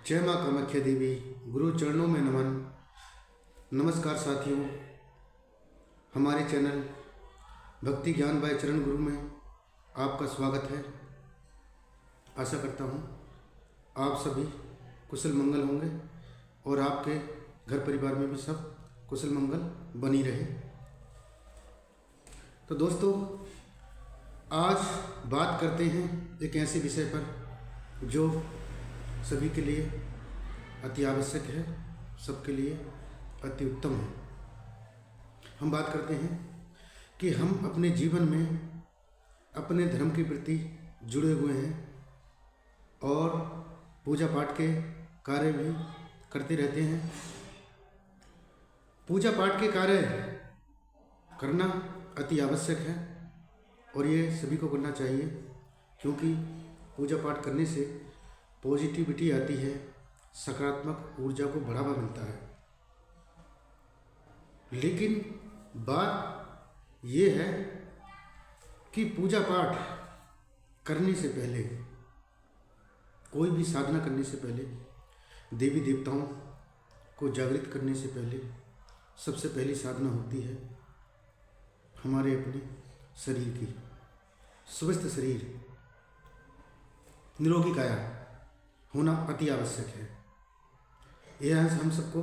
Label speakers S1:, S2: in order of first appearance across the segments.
S1: जय माँ कामाख्या देवी। गुरु चरणों में नमन। नमस्कार साथियों, हमारे चैनल भक्ति ज्ञान बाय चरण गुरु में आपका स्वागत है। आशा करता हूँ आप सभी कुशल मंगल होंगे और आपके घर परिवार में भी सब कुशल मंगल बनी रहे। तो दोस्तों, आज बात करते हैं एक ऐसे विषय पर जो सभी के लिए अति आवश्यक है, सबके लिए अति उत्तम है। हम बात करते हैं कि हम अपने जीवन में अपने धर्म के प्रति जुड़े हुए हैं और पूजा पाठ के कार्य भी करते रहते हैं। पूजा पाठ के कार्य करना अति आवश्यक है और ये सभी को करना चाहिए, क्योंकि पूजा पाठ करने से पॉजिटिविटी आती है, सकारात्मक ऊर्जा को बढ़ावा मिलता है। लेकिन बात ये है कि पूजा पाठ करने से पहले, कोई भी साधना करने से पहले, देवी देवताओं को जागृत करने से पहले सबसे पहली साधना होती है हमारे अपने शरीर की। स्वस्थ शरीर, निरोगी काया होना अति आवश्यक है। यह हम सबको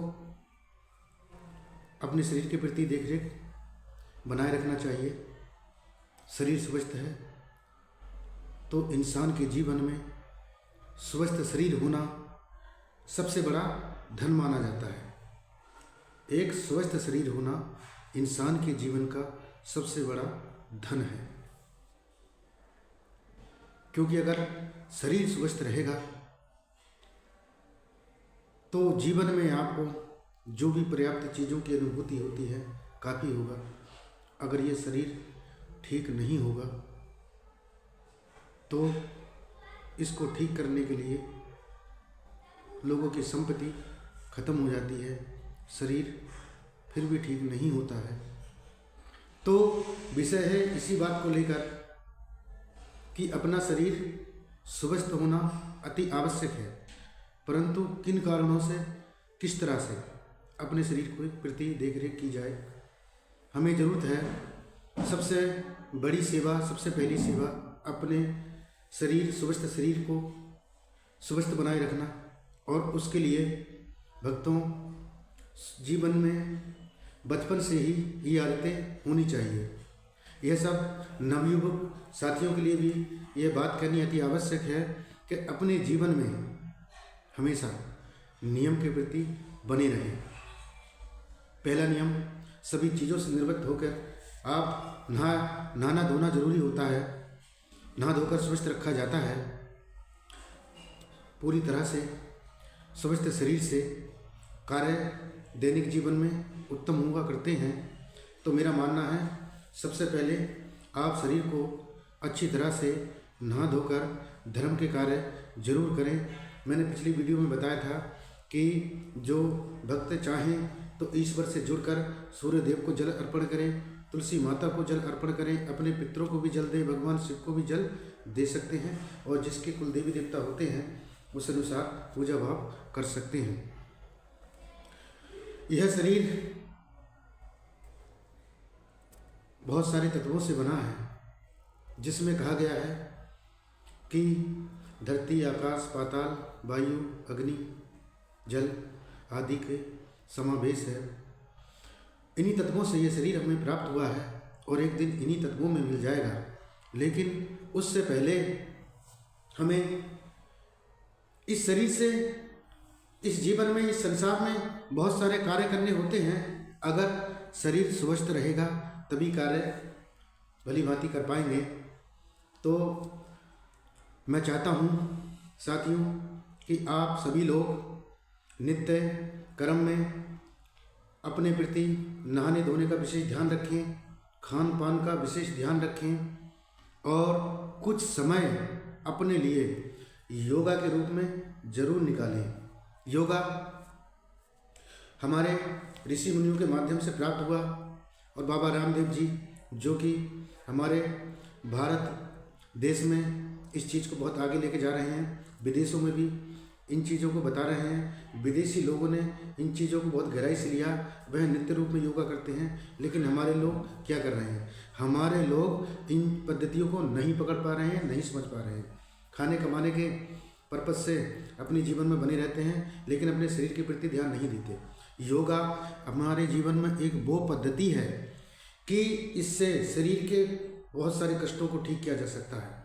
S1: अपने शरीर के प्रति देखरेख बनाए रखना चाहिए। शरीर स्वस्थ है तो इंसान के जीवन में स्वस्थ शरीर होना सबसे बड़ा धन माना जाता है। एक स्वस्थ शरीर होना इंसान के जीवन का सबसे बड़ा धन है, क्योंकि अगर शरीर स्वस्थ रहेगा तो जीवन में आपको जो भी पर्याप्त चीज़ों की अनुभूति होती है काफ़ी होगा। अगर ये शरीर ठीक नहीं होगा तो इसको ठीक करने के लिए लोगों की संपत्ति खत्म हो जाती है, शरीर फिर भी ठीक नहीं होता है। तो विषय है इसी बात को लेकर कि अपना शरीर स्वस्थ होना अति आवश्यक है, परंतु किन कारणों से, किस तरह से अपने शरीर को प्रति देखरेख की जाए। हमें ज़रूरत है सबसे बड़ी सेवा, सबसे पहली सेवा अपने शरीर, स्वस्थ शरीर को स्वस्थ बनाए रखना। और उसके लिए भक्तों जीवन में बचपन से ही ये आदतें होनी चाहिए। यह सब नवयुवक साथियों के लिए भी ये बात करनी अति आवश्यक है कि अपने जीवन में हमेशा नियम के प्रति बने रहें। पहला नियम, सभी चीज़ों से निर्वृत्त होकर आप नहाना धोना जरूरी होता है। नहा धोकर स्वस्थ रखा जाता है। पूरी तरह से स्वस्थ शरीर से कार्य दैनिक जीवन में उत्तम हुआ करते हैं। तो मेरा मानना है सबसे पहले आप शरीर को अच्छी तरह से नहा धोकर धर्म के कार्य जरूर करें। मैंने पिछली वीडियो में बताया था कि जो भक्त चाहें तो ईश्वर से जुड़कर सूर्य देव को जल अर्पण करें, तुलसी माता को जल अर्पण करें, अपने पितरों को भी जल दें, भगवान शिव को भी जल दे सकते हैं और जिसके कुल देवी देवता होते हैं उस अनुसार पूजा भाव कर सकते हैं। यह शरीर बहुत सारे तत्वों से बना है, जिसमें कहा गया है कि धरती, आकाश, पाताल, वायु, अग्नि, जल आदि के समावेश है। इन्हीं तत्वों से ये शरीर हमें प्राप्त हुआ है और एक दिन इन्हीं तत्वों में मिल जाएगा। लेकिन उससे पहले हमें इस शरीर से, इस जीवन में, इस संसार में बहुत सारे कार्य करने होते हैं। अगर शरीर स्वस्थ रहेगा तभी कार्य भली भांति कर पाएंगे। तो मैं चाहता हूँ साथियों कि आप सभी लोग नित्य कर्म में अपने प्रति नहाने धोने का विशेष ध्यान रखें, खान पान का विशेष ध्यान रखें और कुछ समय अपने लिए योगा के रूप में जरूर निकालें। योगा हमारे ऋषि मुनियों के माध्यम से प्राप्त हुआ और बाबा रामदेव जी, जो कि हमारे भारत देश में इस चीज़ को बहुत आगे लेके जा रहे हैं, विदेशों में भी इन चीज़ों को बता रहे हैं। विदेशी लोगों ने इन चीज़ों को बहुत गहराई से लिया, वह नित्य रूप में योगा करते हैं। लेकिन हमारे लोग क्या कर रहे हैं, हमारे लोग इन पद्धतियों को नहीं पकड़ पा रहे हैं, नहीं समझ पा रहे हैं। खाने कमाने के पर्पज़ से अपने जीवन में बने रहते हैं, लेकिन अपने शरीर के प्रति ध्यान नहीं देते। योगा हमारे जीवन में एक वो पद्धति है कि इससे शरीर के बहुत सारे कष्टों को ठीक किया जा सकता है।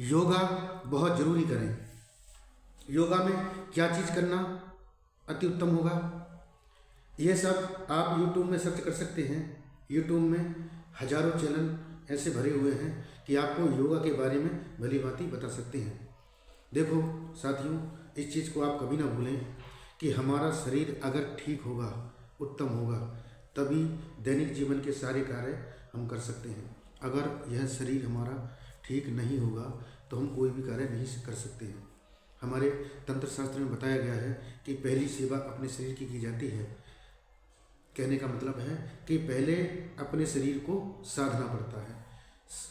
S1: योगा बहुत ज़रूरी करें। योगा में क्या चीज़ करना अति उत्तम होगा, ये सब आप YouTube में सर्च कर सकते हैं। YouTube में हजारों चैनल ऐसे भरे हुए हैं कि आपको योगा के बारे में भली भांति बता सकते हैं। देखो साथियों, इस चीज़ को आप कभी ना भूलें कि हमारा शरीर अगर ठीक होगा, उत्तम होगा, तभी दैनिक जीवन के सारे कार्य हम कर सकते हैं। अगर यह शरीर हमारा ठीक नहीं होगा तो हम कोई भी कार्य नहीं कर सकते हैं। हमारे तंत्र शास्त्र में बताया गया है कि पहली सेवा अपने शरीर की जाती है। कहने का मतलब है कि पहले अपने शरीर को साधना पड़ता है।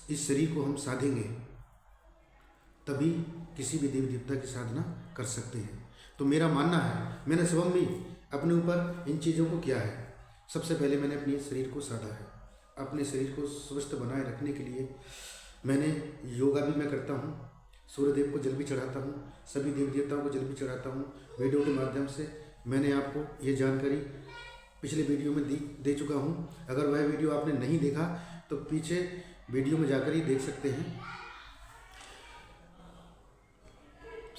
S1: इस शरीर को हम साधेंगे तभी किसी भी देवी देवता की साधना कर सकते हैं। तो मेरा मानना है, मैंने स्वयं भी अपने ऊपर इन चीज़ों को किया है। सबसे पहले मैंने अपने शरीर को साधा है। अपने शरीर को स्वस्थ बनाए रखने के लिए मैंने योगा भी मैं करता हूँ, सूर्यदेव को जल भी चढ़ाता हूँ, सभी देवी देवताओं को जल भी चढ़ाता हूँ। वीडियो के माध्यम से मैंने आपको ये जानकारी पिछले वीडियो में दे चुका हूँ। अगर वह वीडियो आपने नहीं देखा तो पीछे वीडियो में जाकर ही देख सकते हैं।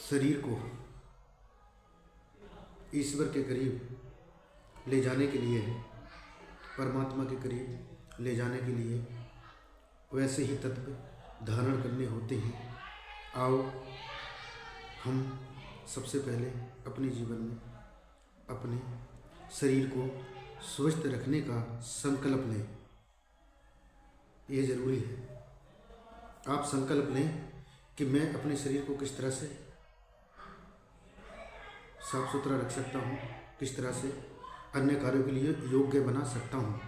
S1: शरीर को ईश्वर के करीब ले जाने के लिए, परमात्मा के करीब ले जाने के लिए वैसे ही तत्व धारण करने होते हैं। आओ हम सबसे पहले अपने जीवन में अपने शरीर को स्वस्थ रखने का संकल्प लें। ये ज़रूरी है। आप संकल्प लें कि मैं अपने शरीर को किस तरह से साफ सुथरा रख सकता हूँ, किस तरह से अन्य कार्यों के लिए योग्य बना सकता हूँ।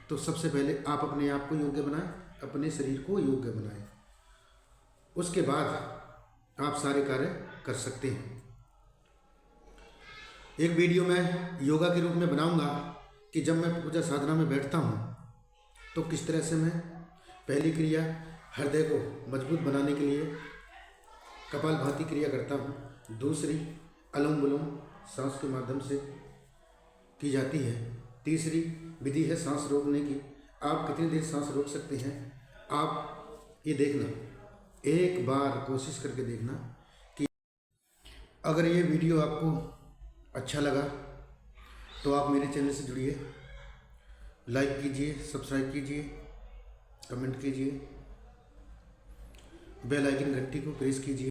S1: तो सबसे पहले आप अपने आप को योग्य बनाएं, अपने शरीर को योग्य बनाएं। उसके बाद आप सारे कार्य कर सकते हैं। एक वीडियो मैं योगा के रूप में बनाऊंगा कि जब मैं पूजा साधना में बैठता हूँ तो किस तरह से मैं पहली क्रिया हृदय को मजबूत बनाने के लिए कपालभाति क्रिया करता हूँ। दूसरी अनुलोम विलोम सांस के माध्यम से की जाती है। तीसरी विधि है सांस रोकने की। आप कितनी देर सांस रोक सकते हैं, आप ये देखना, एक बार कोशिश करके देखना। कि अगर ये वीडियो आपको अच्छा लगा तो आप मेरे चैनल से जुड़िए, लाइक कीजिए, सब्सक्राइब कीजिए, कमेंट कीजिए, बेल आइकन घंटी को प्रेस कीजिए।